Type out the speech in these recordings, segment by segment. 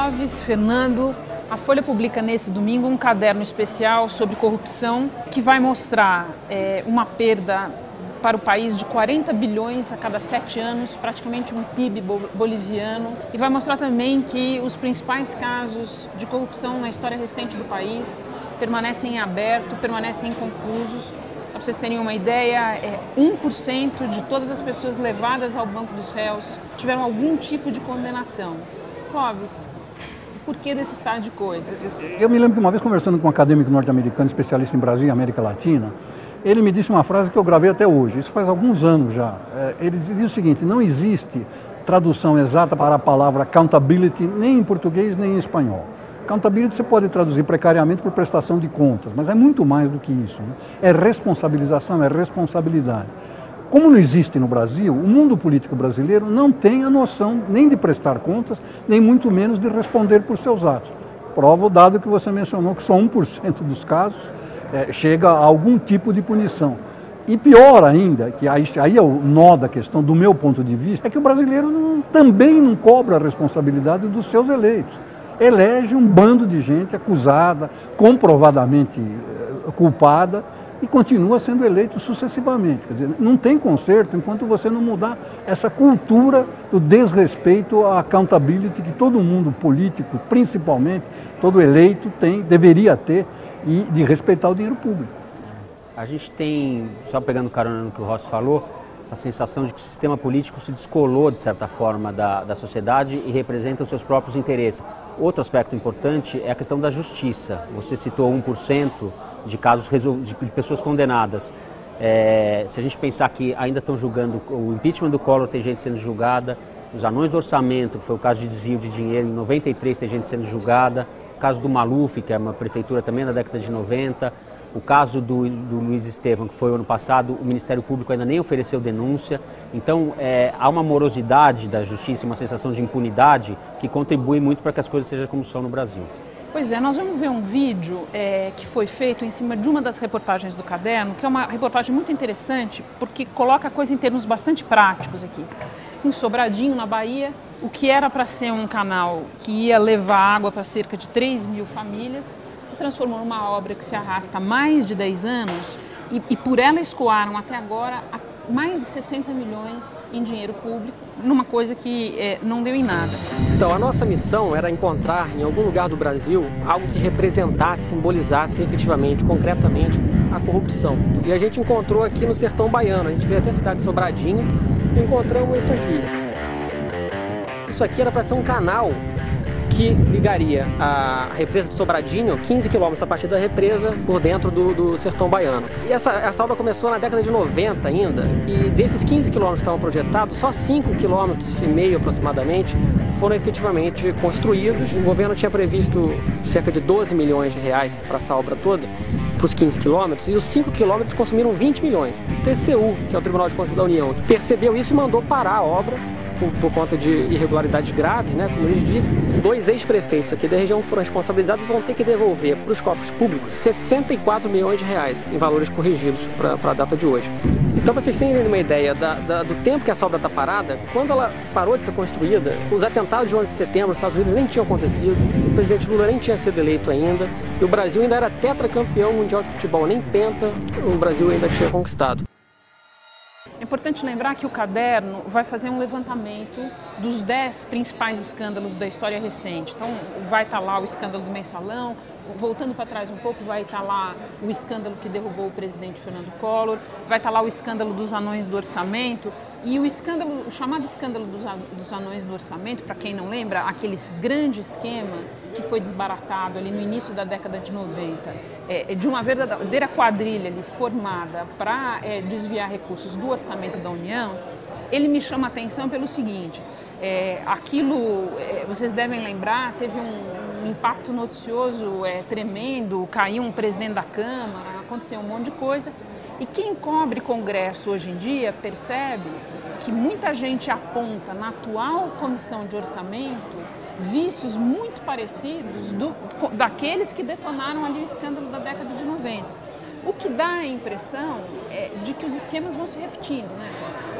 Clóvis, Fernando, a Folha publica nesse domingo um caderno especial sobre corrupção que vai mostrar uma perda para o país de 40 bilhões a cada 7 anos, praticamente um PIB boliviano, e vai mostrar também que os principais casos de corrupção na história recente do país permanecem em aberto, permanecem inconclusos. Para vocês terem uma ideia, 1% de todas as pessoas levadas ao banco dos réus tiveram algum tipo de condenação. Clóvis, por que desse estado de coisas? Eu me lembro que uma vez conversando com um acadêmico norte-americano, especialista em Brasil e América Latina, ele me disse uma frase que eu gravei até hoje, isso faz alguns anos já. Ele diz o seguinte: não existe tradução exata para a palavra accountability, nem em português nem em espanhol. Accountability você pode traduzir precariamente por prestação de contas, mas é muito mais do que isso, né? É responsabilização, é responsabilidade. Como não existe no Brasil, o mundo político brasileiro não tem a noção nem de prestar contas, nem muito menos de responder por seus atos. Prova o dado que você mencionou, que só 1% dos casos chega a algum tipo de punição. E pior ainda, que aí é o nó da questão do meu ponto de vista, é que o brasileiro também não cobra a responsabilidade dos seus eleitos. Elege um bando de gente acusada, comprovadamente culpada, e continua sendo eleito sucessivamente. Quer dizer, não tem conserto enquanto você não mudar essa cultura do desrespeito à accountability que todo mundo político, principalmente, todo eleito deveria ter, e de respeitar o dinheiro público. A gente tem, só pegando carona no que o Rossi falou, a sensação de que o sistema político se descolou, de certa forma, da sociedade e representa os seus próprios interesses. Outro aspecto importante é a questão da justiça. Você citou 1% de casos de pessoas condenadas. Se a gente pensar que ainda estão julgando o impeachment do Collor, tem gente sendo julgada, os anões do orçamento, que foi o caso de desvio de dinheiro, em 93 tem gente sendo julgada, o caso do Maluf, que é uma prefeitura também na década de 90, o caso do Luiz Estevam, que foi o ano passado, o Ministério Público ainda nem ofereceu denúncia. Então, há uma morosidade da justiça, uma sensação de impunidade que contribui muito para que as coisas sejam como são no Brasil. Pois é, nós vamos ver um vídeo que foi feito em cima de uma das reportagens do caderno, que é uma reportagem muito interessante, porque coloca a coisa em termos bastante práticos aqui. Em Sobradinho, na Bahia, o que era para ser um canal que ia levar água para cerca de 3 mil famílias, se transformou numa obra que se arrasta há mais de 10 anos e por ela escoaram até agora mais de 60 milhões em dinheiro público, numa coisa que não deu em nada. Então, a nossa missão era encontrar em algum lugar do Brasil algo que representasse, simbolizasse efetivamente, concretamente, a corrupção. E a gente encontrou aqui no sertão baiano, a gente veio até a cidade de Sobradinho e encontramos isso aqui. Isso aqui era para ser um canal que ligaria a represa de Sobradinho, 15 quilômetros a partir da represa, por dentro do sertão baiano. E essa obra começou na década de 90 ainda, e desses 15 quilômetros que estavam projetados, só 5,5 quilômetros aproximadamente foram efetivamente construídos. O governo tinha previsto cerca de 12 milhões de reais para essa obra toda, para os 15 quilômetros, e os 5 quilômetros consumiram 20 milhões. O TCU, que é o Tribunal de Contas da União, percebeu isso e mandou parar a obra, por conta de irregularidades graves, né, como eles dizem. 2 ex-prefeitos aqui da região foram responsabilizados e vão ter que devolver para os cofres públicos 64 milhões de reais em valores corrigidos para a data de hoje. Então, para vocês terem uma ideia do tempo que essa obra está parada, quando ela parou de ser construída, os atentados de 11 de setembro nos Estados Unidos nem tinham acontecido, o presidente Lula nem tinha sido eleito ainda, e o Brasil ainda era tetracampeão mundial de futebol, nem penta o Brasil ainda tinha conquistado. É importante lembrar que o caderno vai fazer um levantamento dos 10 principais escândalos da história recente. Então, vai estar lá o escândalo do Mensalão, voltando para trás um pouco, vai estar lá o escândalo que derrubou o presidente Fernando Collor, vai estar lá o escândalo dos anões do orçamento e o chamado escândalo dos anões do orçamento, para quem não lembra, aquele grande esquema que foi desbaratado ali no início da década de 90, de uma verdadeira quadrilha ali formada para desviar recursos do orçamento da União. Ele me chama a atenção pelo seguinte: vocês devem lembrar, teve um impacto noticioso tremendo, caiu um presidente da Câmara, aconteceu um monte de coisa. E quem cobre Congresso hoje em dia percebe que muita gente aponta na atual comissão de orçamento vícios muito parecidos daqueles que detonaram ali o escândalo da década de 90. O que dá a impressão de que os esquemas vão se repetindo, né?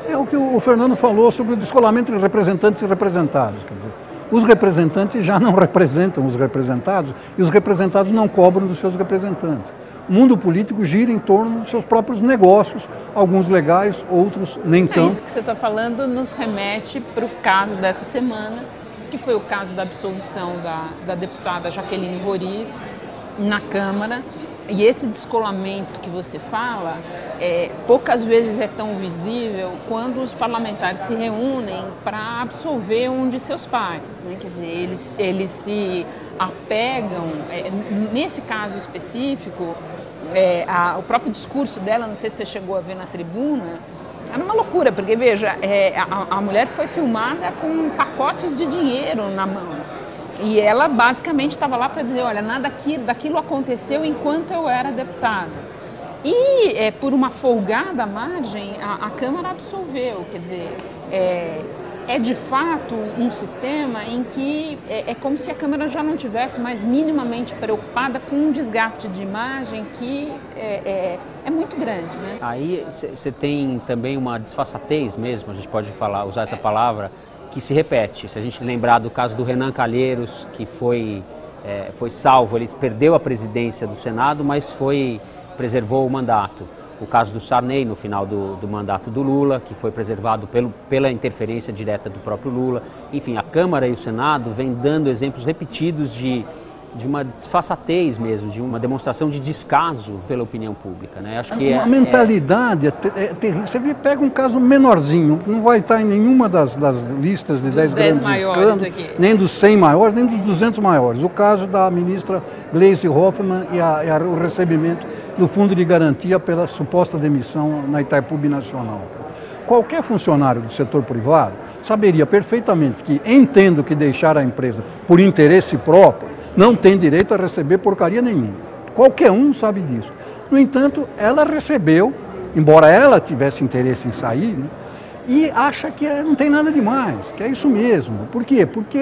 É o que o Fernando falou sobre o descolamento de representantes e representados. Quer dizer, Os representantes já não representam os representados e os representados não cobram dos seus representantes. O mundo político gira em torno dos seus próprios negócios, alguns legais, outros nem tanto. Isso que você está falando nos remete para o caso dessa semana, que foi o caso da absolvição da deputada Jaqueline Roriz na Câmara. E esse descolamento que você fala, poucas vezes é tão visível quando os parlamentares se reúnem para absolver um de seus pares, né? Quer dizer, eles se apegam, nesse caso específico, o próprio discurso dela, não sei se você chegou a ver na tribuna, era uma loucura, porque veja, a mulher foi filmada com pacotes de dinheiro na mão. E ela basicamente estava lá para dizer, olha, nada daquilo aconteceu enquanto eu era deputada. E por uma folgada margem, a Câmara absolveu, quer dizer, é de fato um sistema em que é como se a Câmara já não tivesse mais minimamente preocupada com um desgaste de imagem que é muito grande, né? Aí você tem também uma desfaçatez mesmo, a gente pode usar essa palavra, que se repete. Se a gente lembrar do caso do Renan Calheiros, que foi salvo, ele perdeu a presidência do Senado, mas preservou o mandato. O caso do Sarney, no final do mandato do Lula, que foi preservado pela interferência direta do próprio Lula. Enfim, a Câmara e o Senado vêm dando exemplos repetidos de uma desfaçatez mesmo, de uma demonstração de descaso pela opinião pública, né? Acho que a mentalidade é terrível. Você pega um caso menorzinho, não vai estar em nenhuma das listas de 10 grandes escândalos, nem dos 100 maiores, nem dos 200 maiores. O caso da ministra Gleisi Hoffmann e o recebimento do Fundo de Garantia pela suposta demissão na Itaipu Binacional. Qualquer funcionário do setor privado saberia perfeitamente que, entendo que deixar a empresa por interesse próprio, não tem direito a receber porcaria nenhuma. Qualquer um sabe disso. No entanto, ela recebeu, embora ela tivesse interesse em sair, né, e acha que não tem nada demais, que é isso mesmo. Por quê? Porque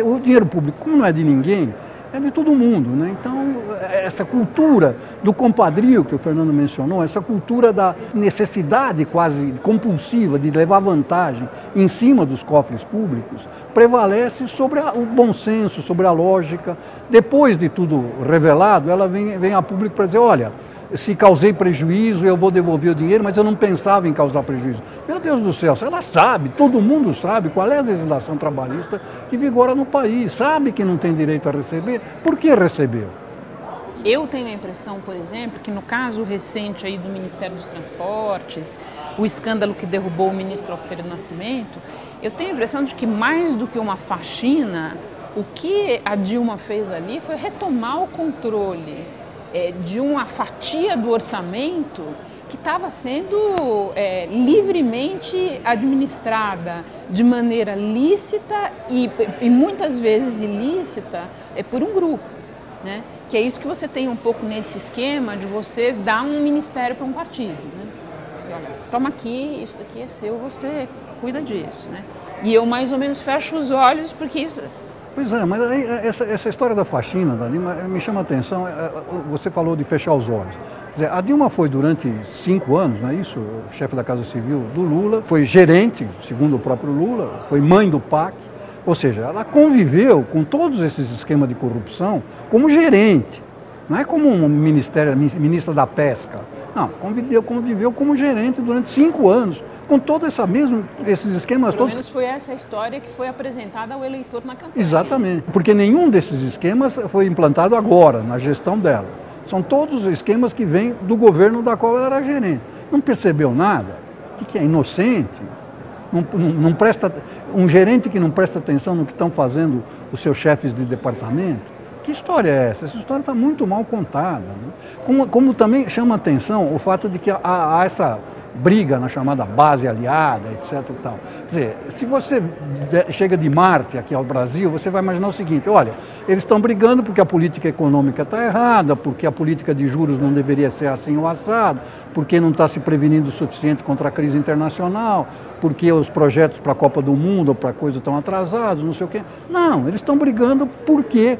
o dinheiro público, como não é de ninguém, é de todo mundo, né? Então, essa cultura do compadrio que o Fernando mencionou, essa cultura da necessidade quase compulsiva de levar vantagem em cima dos cofres públicos, prevalece sobre o bom senso, sobre a lógica. Depois de tudo revelado, ela vem a público para dizer, olha, se causei prejuízo, eu vou devolver o dinheiro, mas eu não pensava em causar prejuízo. Meu Deus do céu, ela sabe, todo mundo sabe qual é a legislação trabalhista que vigora no país, sabe que não tem direito a receber, por que recebeu? Eu tenho a impressão, por exemplo, que no caso recente aí do Ministério dos Transportes, o escândalo que derrubou o ministro Alfredo Nascimento, eu tenho a impressão de que mais do que uma faxina, o que a Dilma fez ali foi retomar o controle de uma fatia do orçamento que estava sendo livremente administrada de maneira lícita e muitas vezes ilícita por um grupo, né? Que é isso que você tem um pouco nesse esquema de você dar um ministério para um partido, né? E olha, toma aqui, isso daqui é seu, você cuida disso, né? E eu mais ou menos fecho os olhos porque isso... Pois é, mas aí, essa história da faxina, da Dilma, me chama a atenção. Você falou de fechar os olhos. Quer dizer, a Dilma foi durante 5 anos, não é isso? Chefe da Casa Civil do Lula, foi gerente, segundo o próprio Lula, foi mãe do PAC. Ou seja, ela conviveu com todos esses esquemas de corrupção como gerente. Não é como um ministra da Pesca. Não, conviveu como gerente durante 5 anos, com todos esses esquemas. Pelo menos foi essa a história que foi apresentada ao eleitor na campanha. Exatamente, porque nenhum desses esquemas foi implantado agora, na gestão dela. São todos esquemas que vêm do governo da qual ela era gerente. Não percebeu nada? O que é? Inocente? Não presta, um gerente que não presta atenção no que estão fazendo os seus chefes de departamento? Que história é essa? Essa história está muito mal contada, né? Como também chama atenção o fato de que há essa briga na chamada base aliada, etc. e tal. Quer dizer, se você chega de Marte aqui ao Brasil, você vai imaginar o seguinte, olha, eles estão brigando porque a política econômica está errada, porque a política de juros não deveria ser assim ou assado, porque não está se prevenindo o suficiente contra a crise internacional, porque os projetos para a Copa do Mundo ou para coisa estão atrasados, não sei o quê. Não, eles estão brigando porque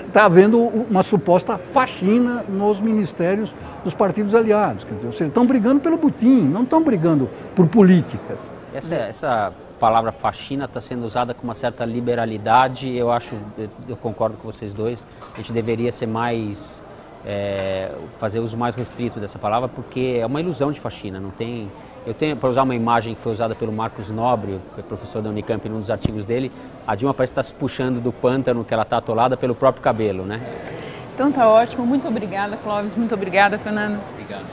está havendo uma suposta faxina nos ministérios dos partidos aliados. Quer dizer, estão brigando pelo butim, não estão brigando por políticas. Essa palavra faxina está sendo usada com uma certa liberalidade. Eu concordo com vocês dois, a gente deveria ser mais, fazer uso mais restrito dessa palavra, porque é uma ilusão de faxina, não tem... Eu tenho, para usar uma imagem que foi usada pelo Marcos Nobre, que é professor da Unicamp, num dos artigos dele, a Dilma parece estar se puxando do pântano que ela está atolada pelo próprio cabelo, né? Então tá ótimo, muito obrigada, Clóvis, muito obrigada, Fernando. Obrigado.